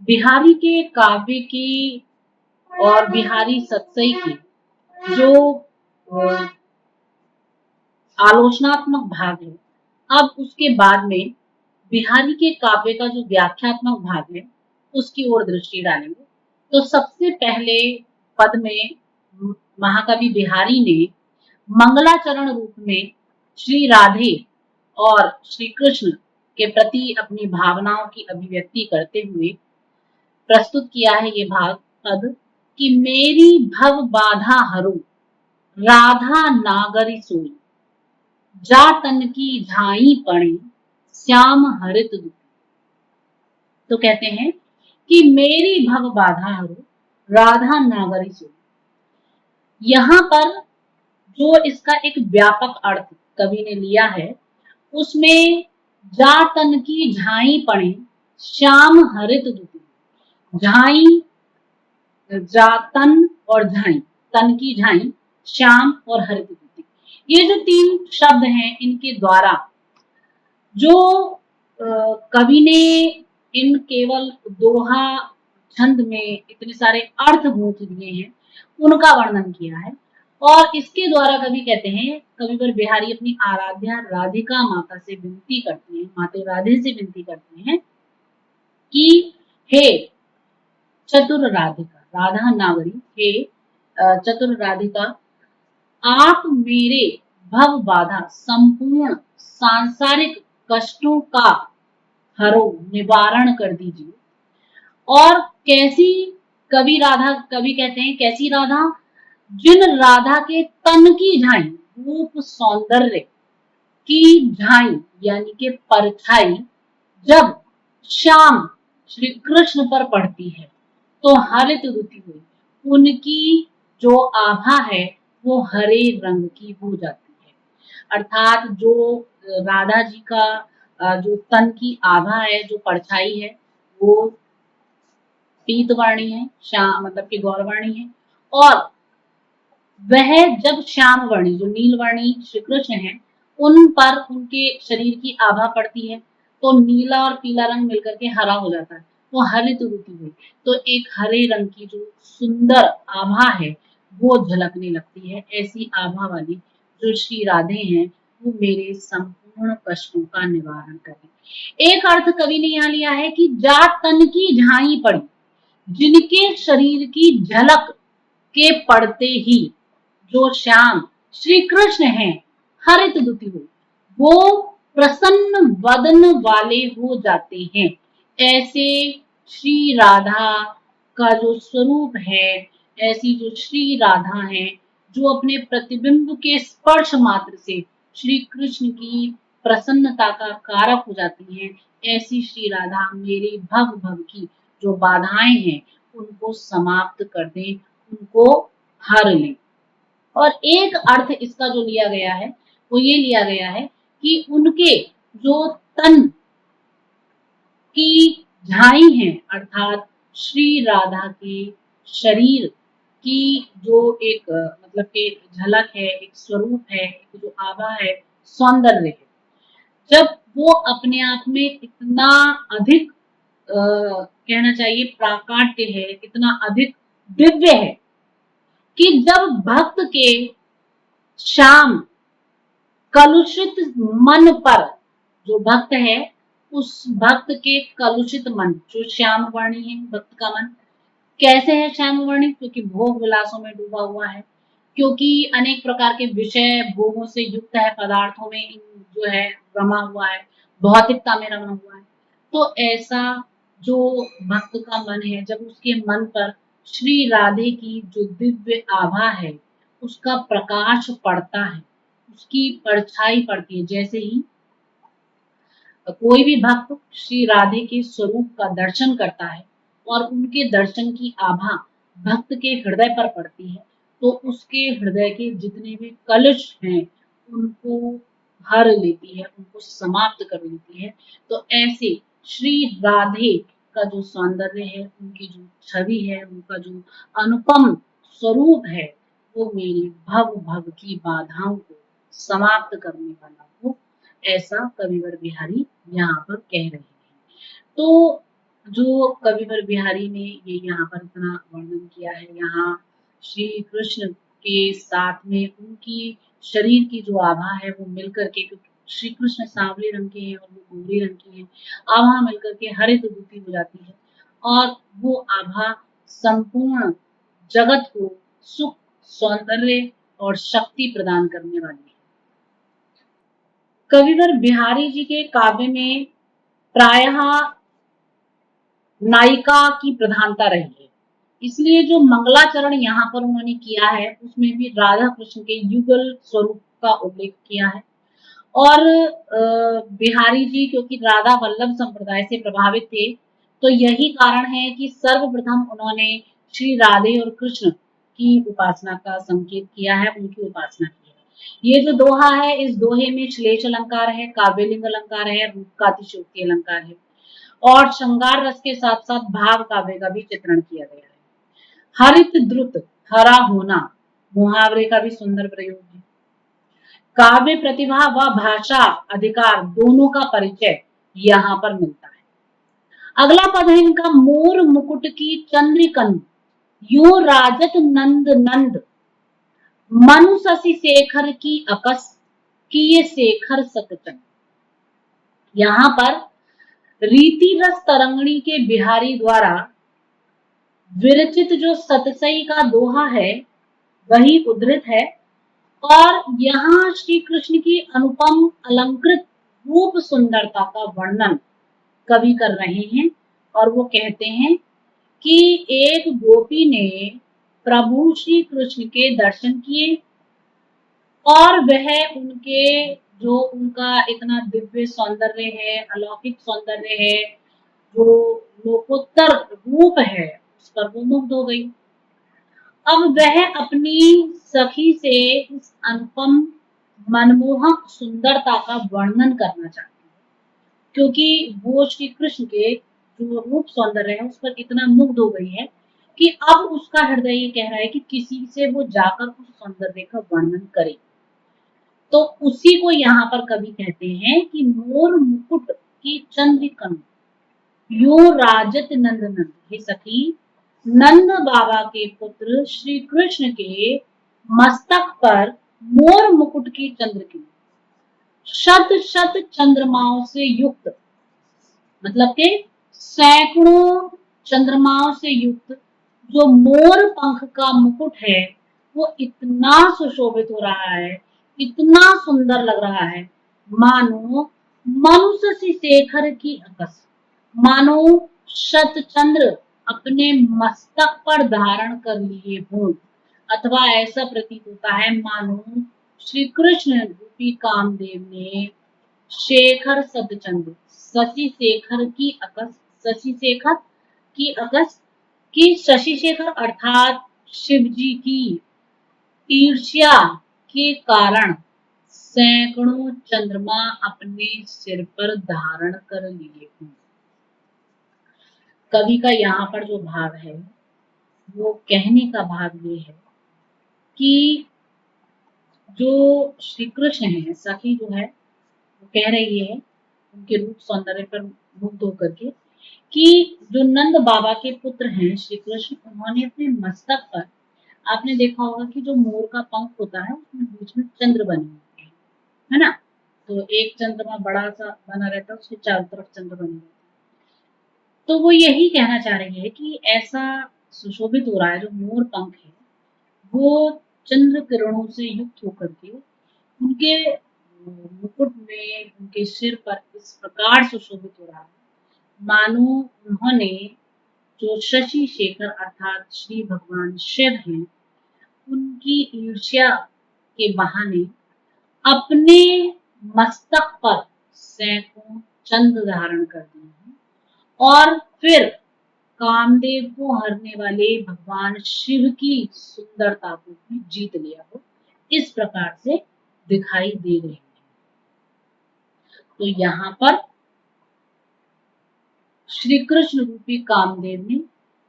बिहारी के काव्य की और बिहारी सत्सई की जो अ, आलोचनात्मक भाग है, अब उसके बाद में बिहारी के काव्य का जो व्याख्यात्मक भाग है उसकी ओर दृष्टि डालेंगे। तो सबसे पहले पद में महाकवि बिहारी ने मंगलाचरण रूप में श्री राधे और श्री कृष्ण के प्रति अपनी भावनाओं की अभिव्यक्ति करते हुए प्रस्तुत किया है ये भाग पद कि मेरी भव बाधा हरो राधा नागरी सोई जा तन की झाई पड़ी श्याम हरित दुखी। तो कहते हैं कि मेरी भव बाधा हरो राधा नागरी सोई। यहाँ पर जो इसका एक व्यापक अर्थ कवि ने लिया है उसमें जा तन की झाई पड़े श्याम हरित दुखी। झाई, जातन और झाई, तन की झाई, श्याम और हरित दुखी, ये जो तीन शब्द हैं इनके द्वारा जो कवि ने इन केवल दोहा छंद में इतने सारे अर्थ गूंथ दिए हैं उनका वर्णन किया है। और इसके द्वारा कवि कहते हैं, कविवर बिहारी अपनी आराध्या राधिका माता से विनती करते हैं, माते राधे से विनती करते हैं कि हे चतुर राधिका, राधा नागरी, हे चतुर राधिका, आप मेरे भव बाधा संपूर्ण सांसारिक कष्टों का हरो, निवारण कर दीजिए। और कैसी कवि कहते हैं कैसी राधा, जिन राधा के तन की झाई, रूप सौंदर्य की झाई यानी के परछाई जब श्याम श्री कृष्ण पर पड़ती है तो हरित रुति हुई, उनकी जो आभा है वो हरे रंग की हो जाती है। अर्थात जो राधा जी का जो तन की आभा है, जो परछाई है, वो पीतवर्णी है, श्याम मतलब कि गौरवर्णी है। और वह जब श्याम वर्णी जो नीलवर्णी श्री कृष्ण है उन पर उनके शरीर की आभा पड़ती है तो नीला और पीला रंग मिलकर के हरा हो जाता है, तो हरित रुति हुई, तो एक हरे रंग की जो सुंदर आभा है वो झलकने लगती है। ऐसी आभा वाली जो श्री राधे हैं वो मेरे संपूर्ण कष्टों का निवारण करें। एक अर्थ कवि ने यहाँ लिया है कि जा तन की झाई पड़ी, जिनके शरीर की झलक के पड़ते ही जो श्याम श्री कृष्ण हैं हरित दुति हुई, वो प्रसन्न वदन वाले हो जाते हैं। ऐसे श्री राधा का जो स्वरूप है, ऐसी जो श्री राधा है जो अपने प्रतिबिंब के स्पर्श मात्र से श्री कृष्ण की प्रसन्नता का कारक हो जाती हैं, ऐसी श्री राधा मेरे भव भव की जो बाधाएं हैं उनको समाप्त कर दें, उनको हर लें। और एक अर्थ इसका जो लिया गया है वो ये लिया गया है कि उनके जो तन की झाई है, अर्थात श्री राधा के शरीर की जो एक मतलब के झलक है, एक स्वरूप है, एक जो आभा है, सौंदर्य है, जब वो अपने आप में इतना अधिक कहना चाहिए प्राकाट्य है, इतना अधिक दिव्य है कि जब भक्त के श्याम कलुषित मन पर, जो भक्त है उस भक्त के कलुषित मन, जो श्याम वर्णी है भक्त का मन कैसे है श्याम वर्णी, क्योंकि भोग विलासों में डूबा हुआ है, क्योंकि अनेक प्रकार के विषय भोगों से युक्त है, पदार्थों में जो है रमा हुआ है, भौतिकता में रमा हुआ है। तो ऐसा जो भक्त का मन है, जब उसके मन पर श्री राधे की जो दिव्य आभा है उसका प्रकाश पड़ता है, उसकी परछाई पड़ती है, जैसे ही कोई भी भक्त श्री राधे के स्वरूप का दर्शन करता है और उनके दर्शन की आभा भक्त के हृदय पर पड़ती है तो उसके हृदय के जितने भी कलुष हैं उनको हर लेती है, उनको समाप्त कर लेती है। तो ऐसे श्री राधे का जो सौंदर्य है, उनकी जो छवि है, उनका जो अनुपम स्वरूप है वो मेरी भव भव की बाधाओं को समाप्त करने वाला हो, ऐसा कविवर बिहारी यहाँ पर कह रहे हैं। तो जो कविवर बिहारी ने ये यहाँ पर इतना वर्णन किया है। यहाँ श्री कृष्ण के साथ में उनकी शरीर की जो आभा है वो मिलकर के, क्योंकि श्री कृष्ण सांवले रंग के हैं और वो गोरे रंग की हैं, आभा मिलकर के हरित द्युति हो जाती है और वो आभा संपूर्ण जगत को सुख, सौंदर्य और शक्ति प्रदान करने वाली है। कविवर बिहारी जी के काव्य में प्रायः नायिका की प्रधानता रही है, इसलिए जो मंगलाचरण यहाँ पर उन्होंने किया है उसमें भी राधा कृष्ण के युगल स्वरूप का उल्लेख किया है। और बिहारी जी क्योंकि राधा वल्लभ संप्रदाय से प्रभावित थे, तो यही कारण है कि सर्वप्रथम उन्होंने श्री राधे और कृष्ण की उपासना का संकेत किया है, उनकी उपासना की है। ये जो दोहा है, इस दोहे में श्लेष अलंकार है, काव्यलिंग अलंकार है, रूप का अतिशयोक्ति अलंकार है और श्रृंगार रस के साथ साथ भाव काव्य का भी चित्रण किया गया है। हरित द्रुत, हरा होना मुहावरे का भी सुंदर प्रयोग है। काव्य प्रतिभा व भाषा अधिकार दोनों का परिचय यहाँ पर मिलता है। अगला पद है इनका, मोर मुकुट की चंद्रिकन यो राजत नंद नंद मनु शशि शेखर की अकस किए शेखर सतचंद। यहाँ पर रीति रस तरंगणी के बिहारी द्वारा विरचित जो सतसई का दोहा है वही उद्धृत है और यहाँ श्री कृष्ण की अनुपम अलंकृत रूप सुंदरता का वर्णन कवि कर रहे हैं और वो कहते हैं कि एक गोपी ने प्रभु श्री कृष्ण के दर्शन किए और वह उनके जो उनका इतना दिव्य सौंदर्य है, अलौकिक सौंदर्य है, जो लोकोत्तर रूप है, उस पर वो मुग्ध हो गई। अब वह अपनी सखी से इस अनुपम मनमोहक सुंदरता का वर्णन करना चाहती है, क्योंकि वो श्री कृष्ण के जो रूप सौंदर्य है उस पर इतना मुग्ध हो गई है कि अब उसका हृदय ये कह रहा है कि किसी से वो जाकर उस सौंदर्य का वर्णन करे। तो उसी को यहाँ पर कवि कहते हैं कि मोर मुकुट की चंद्रिकन यो राजत नंद नंद। हे सखी, नंद बाबा के पुत्र श्री कृष्ण के मस्तक पर मोर मुकुट की चंद्रकी शत शत चंद्रमाओं से युक्त, मतलब के सैकड़ों चंद्रमाओं से युक्त जो मोर पंख का मुकुट है वो इतना सुशोभित हो रहा है, इतना सुंदर लग रहा है, मानो मनुष्य सी शेखर की अकस, मानो शतचंद्र अपने मस्तक पर धारण कर लिए हों, अथवा ऐसा प्रतीत होता है मानो श्री कृष्ण रूपी कामदेव ने शेखर सतचंद्र, शशि शेखर की अकस, शशि शेखर की अकस की, शशि शेखर अर्थात शिव जी की ईर्ष्या के कारण सैकड़ों चंद्रमा अपने सिर पर धारण कर लिए हों। कवि का यहाँ पर जो भाव है वो कहने का भाव ये है कि जो श्री कृष्ण है, सखी जो है वो कह रही है उनके रूप सौंदर्य पर मुग्ध होकर के कि जो नंद बाबा के पुत्र हैं श्री कृष्ण, उन्होंने अपने मस्तक पर, आपने देखा होगा कि जो मोर का पंख होता है उसमें बीच में चंद्र बने होते हैं, है ना। तो एक चंद्रमा बड़ा सा बना रहता है, उसके चारों तरफ चंद्र बने रहते हैं। तो वो यही कहना चाह रही है कि ऐसा सुशोभित हो रहा है, जो मोर पंख है वो चंद्र किरणों से युक्त होकर के उनके मुकुट में, उनके सिर पर इस प्रकार सुशोभित हो रहा है मानो उन्होंने, जो शशि शेखर अर्थात श्री भगवान शिव हैं, उनकी ईर्ष्या के बहाने अपने मस्तक पर सैकड़ों चंद्र धारण कर दिए हैं और फिर कामदेव को हरने वाले भगवान शिव की सुंदरता को भी जीत लिया हो, इस प्रकार से दिखाई दे रहे हैं। तो यहाँ पर श्री कृष्ण रूपी कामदेव ने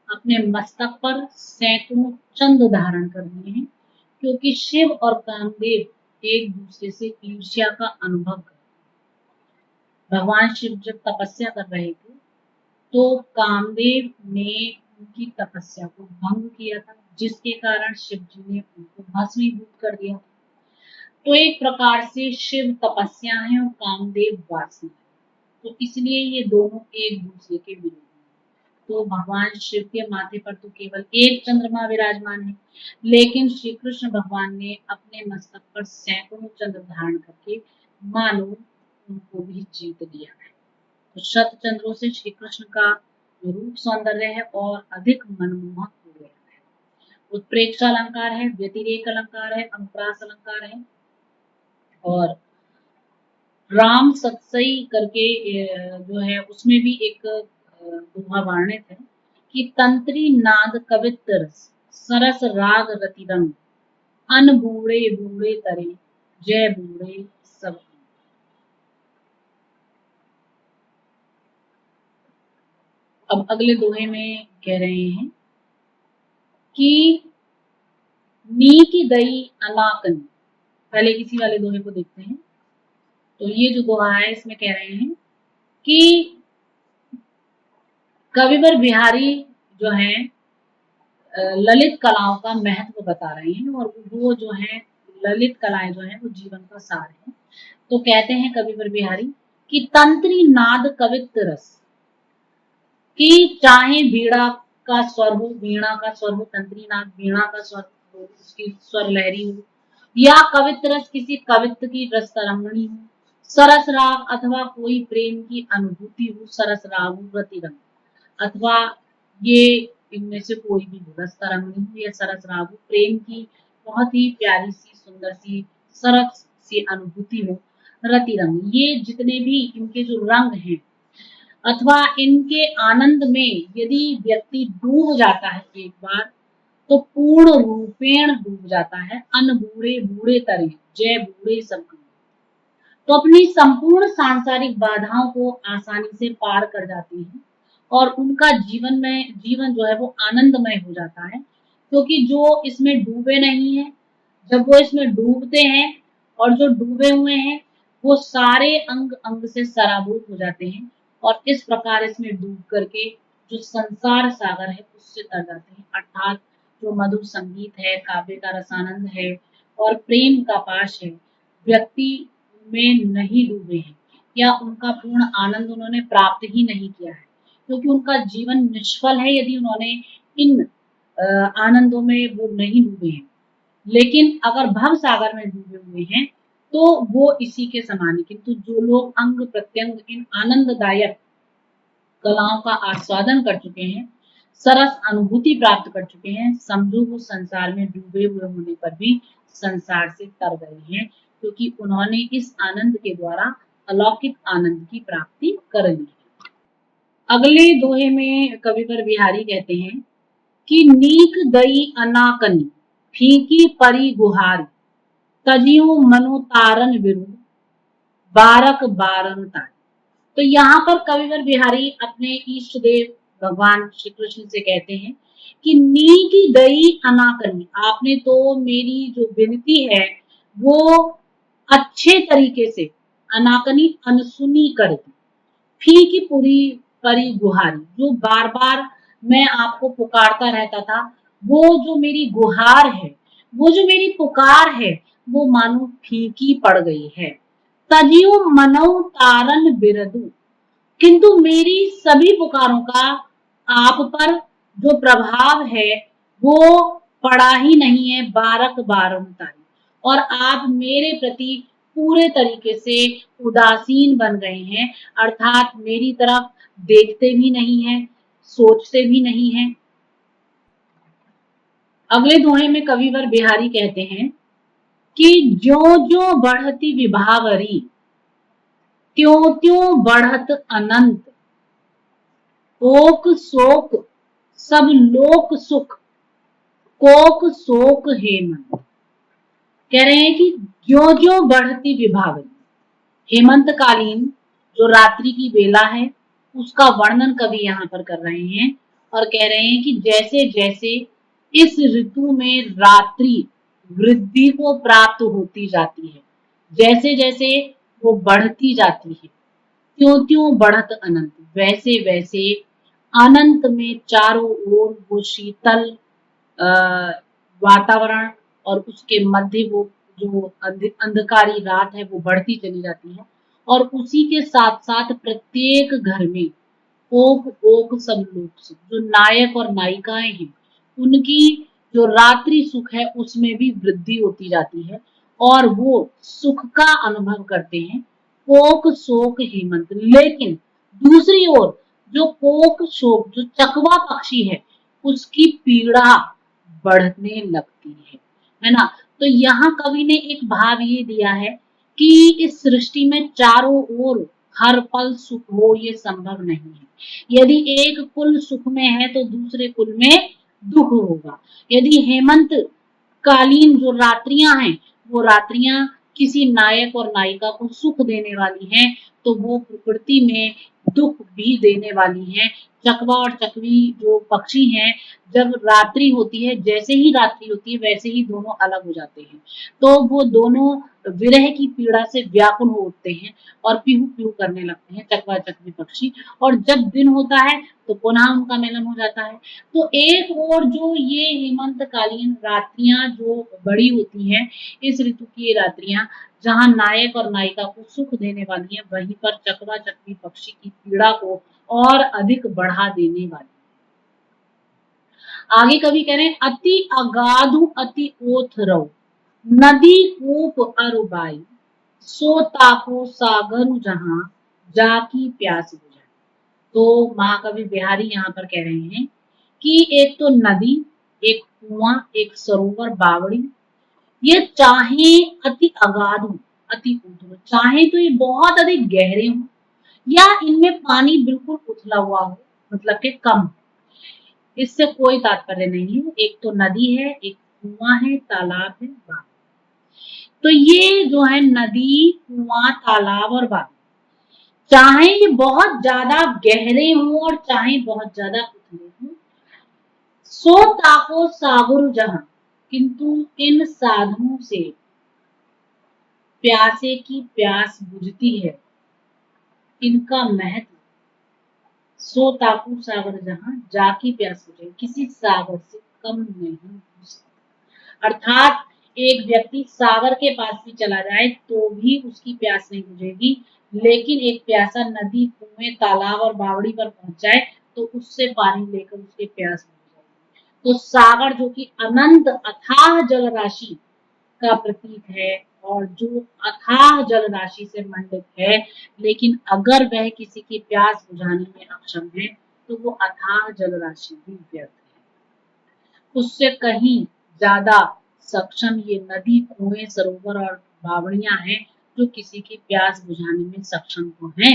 अपने मस्तक पर सैकड़ों चंद्र धारण कर लिए हैं, क्योंकि शिव और कामदेव एक दूसरे से ईर्ष्या का अनुभव कर, भगवान शिव जब तपस्या कर रहे थे तो कामदेव ने उनकी तपस्या को भंग किया था, जिसके कारण शिव जी ने उनको भस्मीभूत कर दिया था। तो एक प्रकार से शिव तपस्या है और कामदेव वासना है, तो इसलिए ये दोनों एक दूसरे के विरोधी हैं। तो भगवान शिव के माथे पर तो केवल एक चंद्रमा विराजमान है, लेकिन श्री कृष्ण भगवान ने अपने मस्तक पर सैकड़ों चंद्र धारण करके मानो उनको भी जीत लिया है। तो शत चंद्रों से श्री कृष्ण का जो रूप सौंदर्य है और अधिक मनमोहक हो गया है। उत्प्रेक्षा अलंकार है, व्यतिरेक अलंकार है, अनुप्रास अलंकार है, और राम सत्सई करके जो है उसमें भी एक दोहा वर्णित है कि तंत्री नाद कवित्र सरस राग रतिरंग अन बूढ़े बूढ़े तरे जय बूढ़े सब। अब अगले दोहे में कह रहे हैं कि नी की दई अनाकन। पहले इसी वाले दोहे को देखते हैं। तो ये जो दोहा है इसमें कह रहे हैं कि कविवर बिहारी जो है ललित कलाओं का महत्व बता रहे हैं, और वो जो है ललित कलाएं जो है वो जीवन का सार है। तो कहते हैं कविवर बिहारी कि तंत्री नाद कवित्त रस, कि चाहे बीड़ा का स्वर हो, वीणा का स्वर हो, तंत्री नाद वीणा का स्वर हो, उसकी स्वर लहरी हो, या कवित्त रस किसी कवित्त की रस तरंगणी हो, सरस राग अथवा कोई प्रेम की अनुभूति हो, सरस राग हो, रति रंग, अथवा ये इनमें से कोई भी हो, रस तरंगनी हो या सरस राग हो, प्रेम की बहुत ही प्यारी सी सुंदर सी सरस सी अनुभूति हो, रति रंग, ये जितने भी इनके जो रंग हैं अथवा इनके आनंद में यदि व्यक्ति डूब जाता है एक बार, तो पूर्ण रूपेण डूब जाता है। अन बूढ़े बूढ़े तरे जय बूढ़े सब। तो अपनी संपूर्ण सांसारिक बाधाओं को आसानी से पार कर जाती हैं और उनका जीवन जो है वो आनंदमय हो जाता है, क्योंकि जो इसमें डूबे नहीं है, जब वो इसमें डूबते हैं और जो डूबे हुए हैं वो सारे अंग अंग से सराबोर हो जाते हैं, और इस प्रकार इसमें डूब करके जो संसार सागर है उससे तर जाते हैं। अर्थात जो मधुर संगीत है, काव्य का रसानंद है और प्रेम का पाश है, व्यक्ति में नहीं डूबे हैं या उनका पूर्ण आनंद उन्होंने प्राप्त ही नहीं किया है, क्योंकि उनका जीवन निष्फल है यदि उन्होंने इन आनंदों में वो नहीं डूबे हैं। लेकिन अगर भव सागर में डूबे हुए हैं तो वो इसी के समान है। किंतु जो लोग अंग प्रत्यंग इन आनंददायक कलाओं का आस्वादन कर चुके हैं, सरस अनुभूति प्राप्त कर चुके हैं, समझो वो संसार में डूबे हुए होने पर भी संसार से तर गए हैं, क्योंकि उन्होंने इस आनंद के द्वारा अलौकिक आनंद की प्राप्ति कर ली है। अगले दोहे में कविवर बिहारी कहते हैं कि नीक दई अनाकनी फीकी परी गुहारी तजियो मनो तारन विरु बारक बारन तारी। तो यहाँ पर कविवर बिहारी अपने इष्ट देव भगवान श्री कृष्ण से कहते हैं कि नी की दई अनाकनी, आपने तो मेरी जो विनती है वो अच्छे तरीके से अनाकनी अनसुनी कर दी। फी की पूरी परी गुहारी, जो बार बार मैं आपको पुकारता रहता था, वो जो मेरी गुहार है, वो जो मेरी पुकार है, वो मानो फीकी पड़ गई है। तजियो मनो तारन बिरदु, किंतु मेरी सभी पुकारों का आप पर जो प्रभाव है वो पड़ा ही नहीं है, बारक बारमतारी, और आप मेरे प्रति पूरे तरीके से उदासीन बन गए हैं, अर्थात मेरी तरफ देखते भी नहीं है, सोचते भी नहीं है। अगले दोहे में कविवर बिहारी कहते हैं कि ज्यो ज्यो बढ़ती विभावरी त्यों त्यों बढ़त अनंत, ओक शोक सब लोक सुख कोक शोक हेमंत। कह रहे हैं कि ज्यो ज्यो बढ़ती विभावरी, हेमंत कालीन जो रात्रि की बेला है उसका वर्णन कवि यहाँ पर कर रहे हैं, और कह रहे हैं कि जैसे जैसे इस ऋतु में रात्रि वृद्धि को प्राप्त होती जाती है, जैसे जैसे वो बढ़ती जाती है, त्यों त्यों बढ़त अनंत, वैसे वैसे अनंत में चारों ओर वो शीतल अ, वातावरण और उसके मध्य वो जो अंधकारी रात है वो बढ़ती चली जाती है। और उसी के साथ साथ प्रत्येक घर में ओक ओक सब लोग सुख, जो नायक और नायिकाएं हैं उनकी जो रात्रि सुख है उसमें भी वृद्धि होती जाती है और वो सुख का अनुभव करते हैं। कोक शोक हेमंत, लेकिन दूसरी ओर जो कोक शोक जो चकवा पक्षी है उसकी पीड़ा बढ़ने लगती है ना। तो यहाँ कवि ने एक भाव ये दिया है कि इस सृष्टि में चारों ओर हर पल सुख हो ये संभव नहीं है। यदि एक कुल सुख में है तो दूसरे कुल में दुख होगा। यदि हेमंत कालीन जो रात्रियां हैं वो रात्रियां किसी नायक और नायिका को सुख देने वाली हैं तो वो प्रकृति में दुख भी देने वाली हैं। चकवा और चकवी जो पक्षी हैं, जब रात्रि होती है, जैसे ही रात्रि होती है वैसे ही दोनों अलग हो जाते हैं। तो वो दोनों विरह की पीड़ा से व्याकुल हो उठते हैं और पीहू पीहू करने लगते हैं चकवा चकवी पक्षी। और जब दिन होता है तो पुनः उनका मिलन हो जाता है। तो एक और जो ये हेमंतकालीन रात्रियां जो बड़ी होती हैं, इस ऋतु की ये रात्रियां जहां नायक और नायिका को सुख देने वाली है, वहीं पर चकवा चकवी पक्षी की पीड़ा को और अधिक बढ़ा देने वाली। आगे कवि कह रहे हैं, अति अगाधु अति ओथ रहो, नदी कूप अरुबाई, सो ताको सागर जहां जाकी प्यास बुझाई। तो महाकवि बिहारी यहाँ पर कह रहे हैं कि एक तो नदी, एक कुआं, एक सरोवर, बावड़ी, ये चाहे अति अगाध हो, अति ऊंचे हो, चाहे तो ये बहुत अधिक गहरे हो या इनमें पानी बिल्कुल उथला हुआ हो, मतलब कि कम। इससे कोई तात्पर्य नहीं है। एक तो नदी है, एक कुआं है, तालाब है, बाग। तो ये जो है नदी, कुआं, तालाब और बाग, चाहे ये बहुत ज्यादा गहरे हों और चाहे बहुत ज्यादा उथले हों, सो ताको सागर जहां, किंतु इन साधनों से प्यासे की प्यास बुझती है। इनका महत्व, सो ताकू सागर जहां जाकी प्यास बुझे, किसी सागर से कम नहीं हो सकता। अर्थात एक व्यक्ति सागर के पास भी चला जाए तो भी उसकी प्यास नहीं बुझेगी, लेकिन एक प्यासा नदी, कुएं, तालाब और बावड़ी पर पहुंच जाए तो उससे पानी लेकर उसकी प्यास बुझ जाएगी। तो सागर जो कि अनंत अथाह जल राशि का प्रतीक है और जो अथाह जल राशि से मंडित है, लेकिन अगर वह किसी की प्यास बुझाने में अक्षम है तो वो अथाह जल राशि भी व्यर्थ है। उससे कहीं ज्यादा सक्षम ये नदी, कुएं, सरोवर और बावड़ियां हैं जो किसी की प्यास बुझाने में सक्षम तो हैं।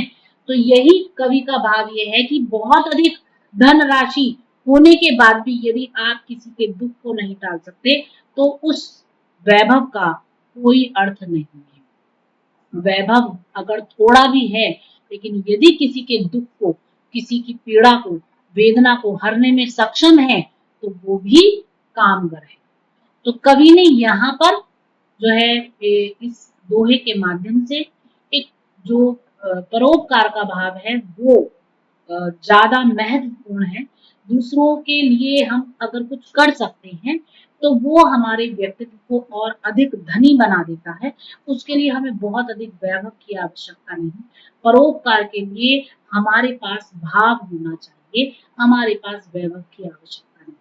तो यही कवि का भाव ये है कि बहुत अधिक धन राशि होने के बाद भी यदि आप किसी के दुख को नहीं टाल सकते तो उस वैभव का कोई अर्थ नहीं है। वैभव अगर थोड़ा भी है, लेकिन यदि किसी के दुख को, किसी की पीड़ा को, वेदना को हरने में सक्षम है तो वो भी कामगर है। तो कवि ने यहाँ पर जो है इस दोहे के माध्यम से एक जो परोपकार का भाव है वो ज्यादा महत्वपूर्ण है। दूसरों के लिए हम अगर कुछ कर सकते हैं तो वो हमारे व्यक्तित्व को और अधिक धनी बना देता है। उसके लिए हमें बहुत अधिक वैभव की आवश्यकता नहीं। परोपकार के लिए हमारे पास भाव होना चाहिए, हमारे पास वैभव की आवश्यकता नहीं।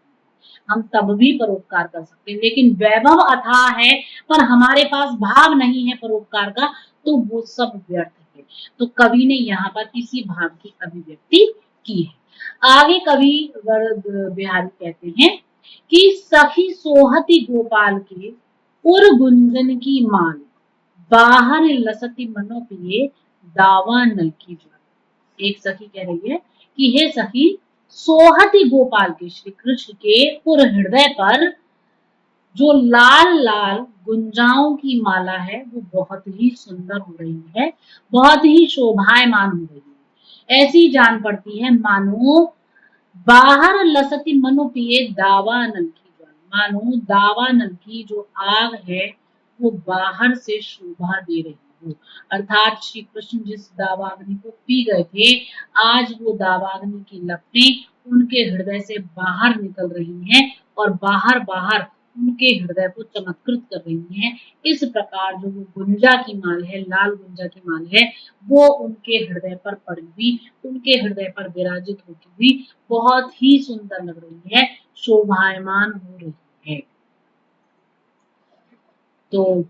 हम तब भी परोपकार कर सकते हैं, लेकिन वैभव अथाह है पर हमारे पास भाव नहीं है परोपकार का तो वो सब व्यर्थ है। तो कवि ने यहाँ पर इसी भाव की अभिव्यक्ति की है। आगे कवि वरद बिहारी कहते हैं कि सखी सोहती गोपाल के उर गुंजन की माल, बाहर लसती मनो पिए दावा नल की ज्वाला। एक सखी कह रही है कि हे सखी, सोहती गोपाल के, श्री कृष्ण के पुर हृदय पर जो लाल लाल गुंजाओं की माला है वो बहुत ही सुंदर हो रही है, बहुत ही शोभायमान हो रही है। ऐसी जान पड़ती है मानो बाहर लसती मनु पिए दावा नल की ज्वाला, मानो दावा नल की जो आग है वो बाहर से शोभा दे रही है। हो। अर्थात श्री कृष्ण जिस दावाग्नि को पी गए थे, आज वो दावाग्नि की लपटें उनके हृदय से बाहर निकल रही हैं और बाहर बाहर उनके हृदय को चमत्कृत कर रही हैं। इस प्रकार जो वो गुंजा की माल है, लाल गुंजा की माल है, वो उनके हृदय पर पड़ी हुई, उनके हृदय पर विराजित होती हुई बहुत ही सुंदर लग रही है, शोभायमान हो रही है। तो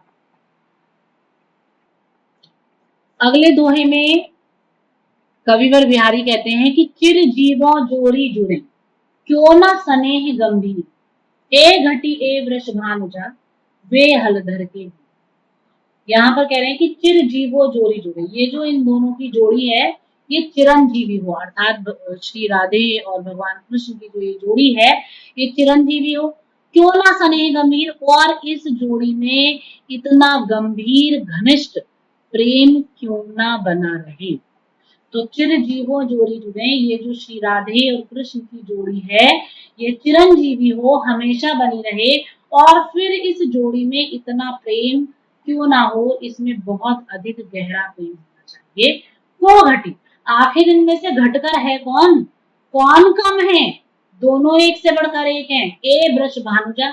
अगले दोहे में कविवर बिहारी कहते हैं कि चिर जीवों जोरी जुड़े, क्यों न स्नेह गंभीर, ए घटी ए वृष भानुजा, वे हलधर के। यहाँ पर कह रहे हैं कि चिर जीवो जोड़ी जुड़े, ये जो इन दोनों की जोड़ी है ये चिरंजीवी हो, अर्थात श्री राधे और भगवान कृष्ण की जो ये जोड़ी है ये चिरंजीवी हो। क्यों ना स्नेह गंभीर, और इस जोड़ी में इतना गंभीर घनिष्ठ प्रेम क्यों ना बना रहे। तो चिर जीवो जोड़ी जुड़े, ये जो श्री राधे और कृष्ण की जोड़ी है ये चिरंजीवी हो, हमेशा बनी रहे। और फिर इस जोड़ी में इतना प्रेम क्यों ना हो, इसमें बहुत अधिक गहरा प्रेम होना चाहिए। वो घटी, आखिर इनमें से घटकर है कौन, कौन कम है, दोनों एक से बढ़कर एक हैं। ए वृष भानुजा,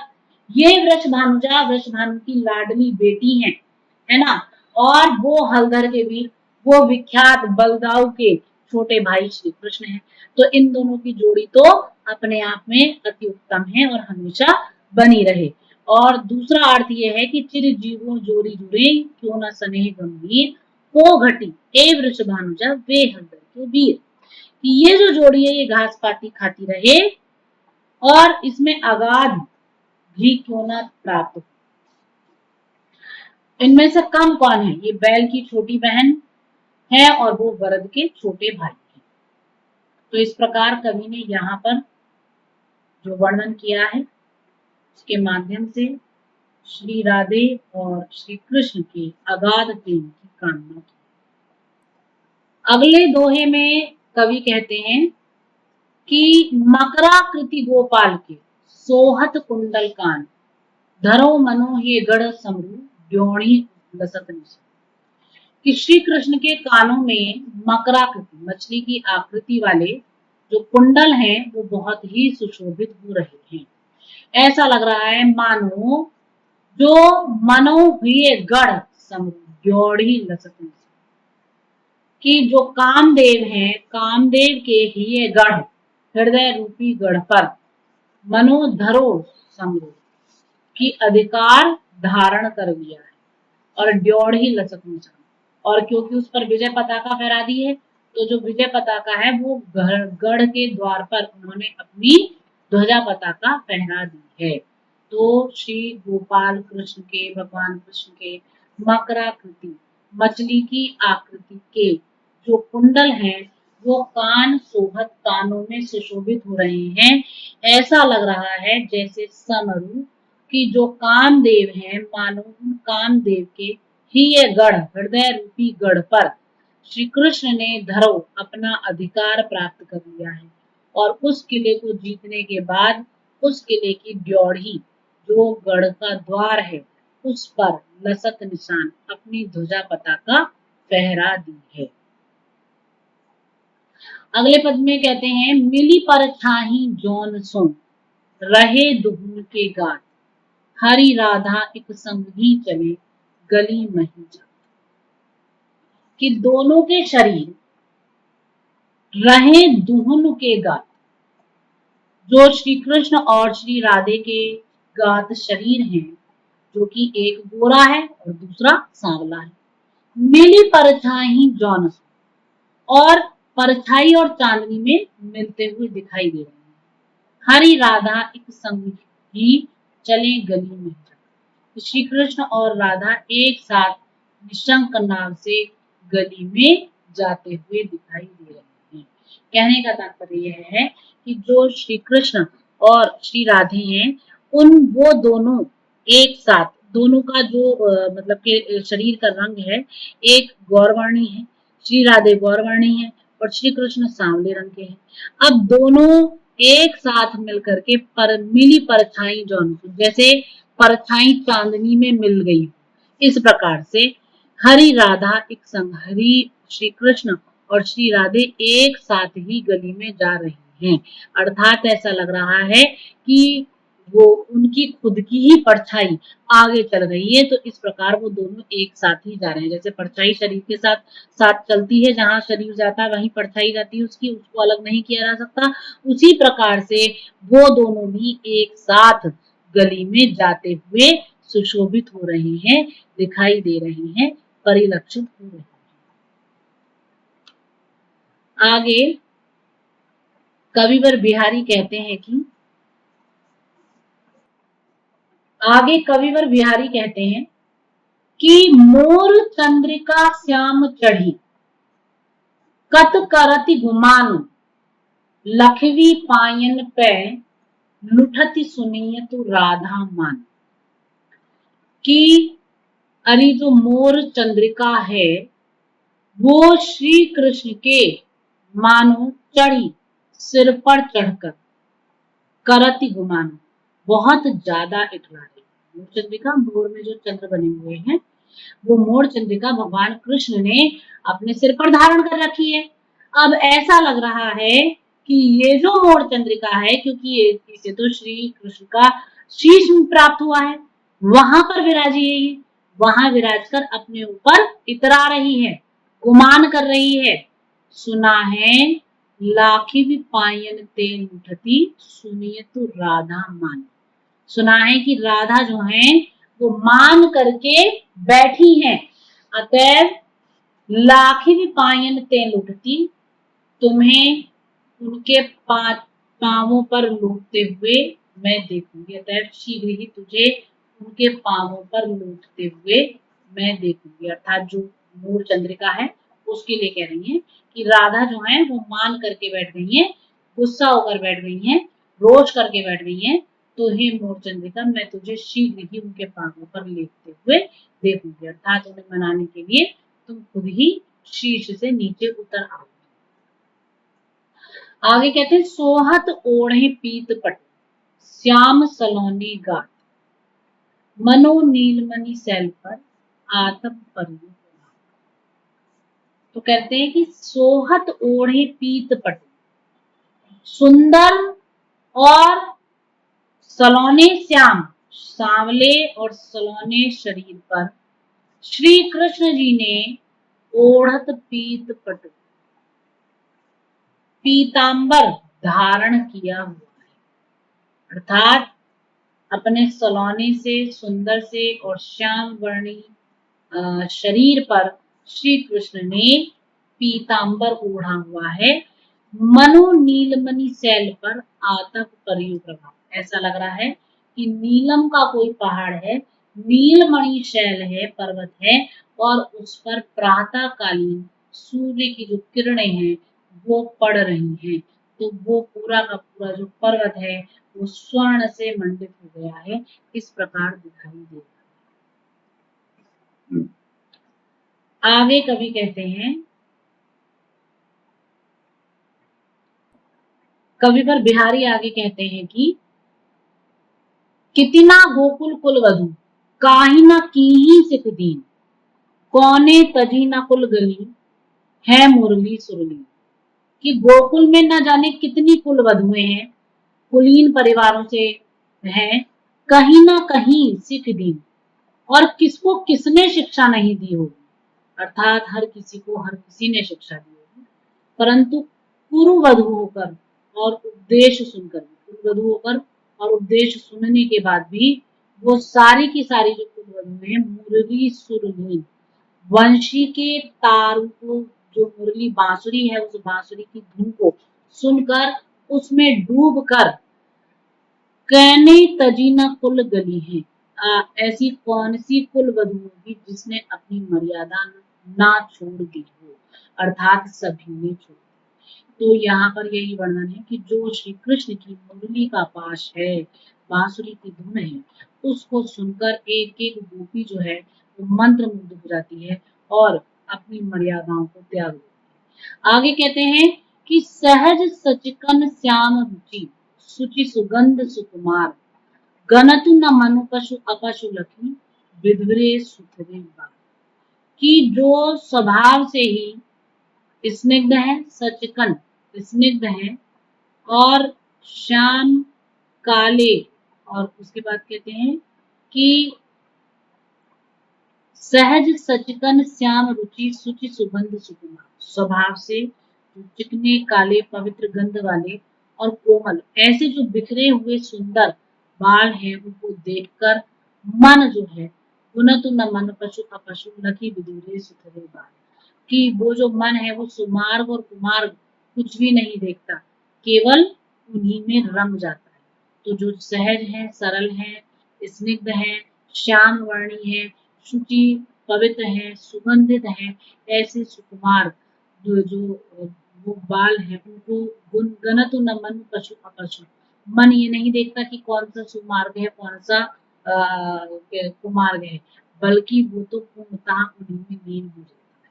ये वृष भानुजा वृष भानु की लाडली बेटी है ना, और वो हलधर के वीर, वो विख्यात बलदाऊ के छोटे भाई श्री कृष्ण हैं। तो इन दोनों की जोड़ी तो अपने आप में अति उत्तम है और हमेशा बनी रहे। और दूसरा अर्थ यह है कि चिर जीवो जोड़ी जुड़े, क्यों न स्नेह गंभीर, हो घटी ए वृष भानुजा, वे हलधर के वीर, कि ये जो जोड़ी है ये घास पाती खाती रहे और इसमें अगाध भी क्यों न प्राप्त हो। इनमें से कम कौन है, ये बैल की छोटी बहन है और वो वरद के छोटे भाई हैं। तो इस प्रकार कवि ने यहाँ पर जो वर्णन किया है उसके माध्यम से श्री राधे और श्री कृष्ण के अगाध प्रेम की कामना की। अगले दोहे में कवि कहते हैं कि मकराकृति गोपाल के सोहत कुंडल कान, धरो मनो ये गढ़ समरू, द्योणी लसत निशा। कि श्री कृष्ण के कानों में मकराकृति मछली की आकृति वाले जो कुंडल हैं वो बहुत ही सुशोभित हो रहे हैं। ऐसा लग रहा है मानो जो मनो हुए गढ़ समृद्धि लसत, कि जो कामदेव हैं, कामदेव के ही गढ़ हृदय रूपी गढ़ पर मनोधरो समरो की अधिकार धारण कर लिया है और ड्योढ़ी लसत मचा, और क्योंकि उस पर विजय पताका फहरा दी है, तो जो विजय पताका है वो गढ़ के द्वार पर उन्होंने अपनी ध्वजा पताका फहरा दी है। तो श्री गोपाल कृष्ण के, भगवान कृष्ण के मकराकृति मछली की आकृति के जो कुंडल हैं वो कान शोभत, कानों में सुशोभित हो रहे हैं। ऐसा लग रहा है जैसे समरू कि जो कामदेव हैं, मानो उन कामदेव के ही ये गढ़ हृदय रूपी गढ़ पर श्री कृष्ण ने धरो अपना अधिकार प्राप्त कर लिया है, और उस किले को जीतने के बाद उस किले की ड्योढ़ी जो गढ़ का द्वार है उस पर लसत निशान अपनी ध्वजा पताका फहरा दी है। अगले पद में कहते हैं मिली पर छाही जौन सो, रहे दुहन के गात, हरि राधा एक संग ही चले, गली मही जा। कि दोनों के शरीर रहे दुहन के गात, जो श्री कृष्ण और श्री राधे के गात शरीर हैं, जो कि एक गोरा है और दूसरा सांवला है। मिली परछाई जौन, और परछाई और चांदनी में मिलते हुए दिखाई दे रहे हैं। हरि राधा एक संग ही चले गली में जा, श्री कृष्ण और राधा एक साथ निशंक नाव से गली में जाते हुए दिखाई दे रहे हैं। कहने का तात्पर्य यह है कि जो श्री कृष्ण और श्री राधे हैं वो दोनों एक साथ, दोनों का जो मतलब के शरीर का रंग है, एक गौरवर्णी है, श्री राधे गौरवर्णी है और श्री कृष्ण सांवले रंग के हैं। अब दोनों एक साथ मिलकर के मिली परछाई जौन, जैसे परछाई चांदनी में मिल गई, इस प्रकार से हरि राधा एक संग, हरि श्री कृष्ण और श्री राधे एक साथ ही गली में जा रही हैं। अर्थात ऐसा लग रहा है कि वो उनकी खुद की ही परछाई आगे चल रही है, तो इस प्रकार वो दोनों एक साथ ही जा रहे हैं। जैसे परछाई शरीर के साथ साथ चलती है, जहां शरीर जाता है वहीं परछाई जाती है उसकी, उसको अलग नहीं किया जा सकता। उसी प्रकार से वो दोनों भी एक साथ गली में जाते हुए सुशोभित हो रहे हैं, दिखाई दे रहे हैं, परिलक्षित हो रहे हैं। आगे कविवर बिहारी कहते हैं कि मोर चंद्रिका श्याम चढ़ी, कत करति गुमानु, लखवी पायन पे लुठति सुनिय तो राधा मान। कि अरे जो मोर चंद्रिका है वो श्री कृष्ण के मानो चढ़ी, सिर पर चढ़कर, करति गुमानो, बहुत ज्यादा इठला रही। मोर चंद्रिका, मोर में जो चंद्र बने हुए हैं, वो मोर चंद्रिका भगवान कृष्ण ने अपने सिर पर धारण कर रखी है। अब ऐसा लग रहा है कि ये जो मोर चंद्रिका है, क्योंकि इसे तो श्री कृष्ण का शीश प्राप्त हुआ है, वहां पर विराजी है, ये वहां विराज कर अपने ऊपर इतरा रही है, गुमान कर रही है। सुना है लाखी भी पायन ते उठती, सुनिए तो राधा मान। सुना है कि राधा जो है वो मान करके बैठी हैं, अतएव लाखी भी पायन ते लुटती, तुम्हें उनके पांवों पर लूटते हुए मैं देखूंगी। अतएव शीघ्र ही तुझे उनके पांवों पर लूटते हुए मैं देखूंगी। अर्थात जो मोर चंद्रिका है उसके लिए कह रही है कि राधा जो है वो मान करके बैठ गई है, गुस्सा होकर बैठ गई है, रोष करके बैठ गई है। तो हे मोर चंद्रिका, मैं तुझे शीघ्र ही उनके पांवों पर लेटते हुए देखूंगी। अर्थात उन्हें मनाने के लिए तुम खुद ही शीश से नीचे उतर आओ। आगे कहते हैं सोहत ओढ़े पीत पट, श्याम सलोनी गात, मनो नीलमणि सैल पर आतप परियो। तो कहते हैं कि सोहत ओढ़े पीत पट, सुंदर और सलोने श्याम, सांवले और सलोने शरीर पर श्री कृष्ण जी ने ओढ़त पीत पट, पीतांबर धारण किया हुआ है। अर्थात अपने सलोने से, सुंदर से और श्याम वर्णी शरीर पर श्री कृष्ण ने पीतांबर ओढ़ा हुआ है। मनो नीलमणि सैल पर आतप परियु प्रभाव, ऐसा लग रहा है कि नीलम का कोई पहाड़ है, नीलमणि शैल है, पर्वत है, और उस पर प्रातः कालीन सूर्य की जो किरणें हैं वो पड़ रही हैं। तो वो पूरा का पूरा जो पर्वत है वो स्वर्ण से मंडित हो गया है, इस प्रकार दिखाई दे रहा है। आगे कवि कहते हैं, कविवर बिहारी आगे कहते हैं कि कितना गोकुल कुल वधु, काहि न कीही सिख दीन, कौने तजी न कुल गली, है मुरली सुरली। कि गोकुल में न जाने कितनी कुल वधुएं हैं, कुलीन परिवारों से हैं, कहीं ना कहीं सिख दीन, और किसको किसने शिक्षा नहीं दी होगी। अर्थात हर किसी को हर किसी ने शिक्षा दी होगी, परंतु कुरुवधु होकर और उपदेश सुनकर, कुरुवधु होकर और उपदेश सुनने के बाद भी वो सारी की सारी जो कुरुवधु है मुरली सुरली, वंशी के तारों को, जो मुरली बांसुरी है उस बांसुरी की धुन को सुनकर उसमें डूब कर, कहने तजीना कुल गली है, ऐसी कौन सी कुल वधु होगी जिसने अपनी मर्यादा ना छोड़ दी हो। अर्थात सभी ने छोड़ दी। तो यहाँ पर यही वर्णन है कि जो श्री कृष्ण की मुरली का पाश है, बांसुरी की धुन है, उसको सुनकर एक एक गोपी जो है वो मंत्र मुग्ध हो जाती है और अपनी मर्यादाओं को त्याग देती है। आगे कहते हैं कि सहज सचिकन श्याम रुचि, सुचि सुगंध सुकुमार, गणतु न मनु पशु अपशु लखी, विधुरे सुतरे बार। कि जो स्वभाव से ही स्निग्ध है, सचकन स्निग्ध है, और श्याम काले, और उसके बाद कहते हैं कि सहज सचकन श्याम रुचि सुचि सुगंध सुकुमार, स्वभाव से चिकने काले पवित्र गंध वाले और कोमल, ऐसे जो बिखरे हुए सुंदर बाल हैं उनको देखकर मन जो है, गुणतु न मन पशु अपशु नखी विदुरे सुतरे बाल, कि वो जो मन है वो सुमार्ग और कुमार्ग कुछ भी नहीं देखता, केवल उन्हीं में रम जाता है। तो जो सहज है, सरल है, स्निग्ध है, श्याम वर्णी है, शुचि पवित्र है, सुगंधित है, ऐसे सुकुमार जो वो बाल है उनको गुणगणत न मन पशु अपशु, मन ये नहीं देखता कि कौन सा सुमार्ग है, कौन सा कुमार्ग है, बल्कि वो तो पूर्णतः उन्हीं में लीन हो जाता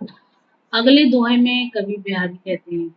है। अगले दोहे में कवि बिहारी कहते हैं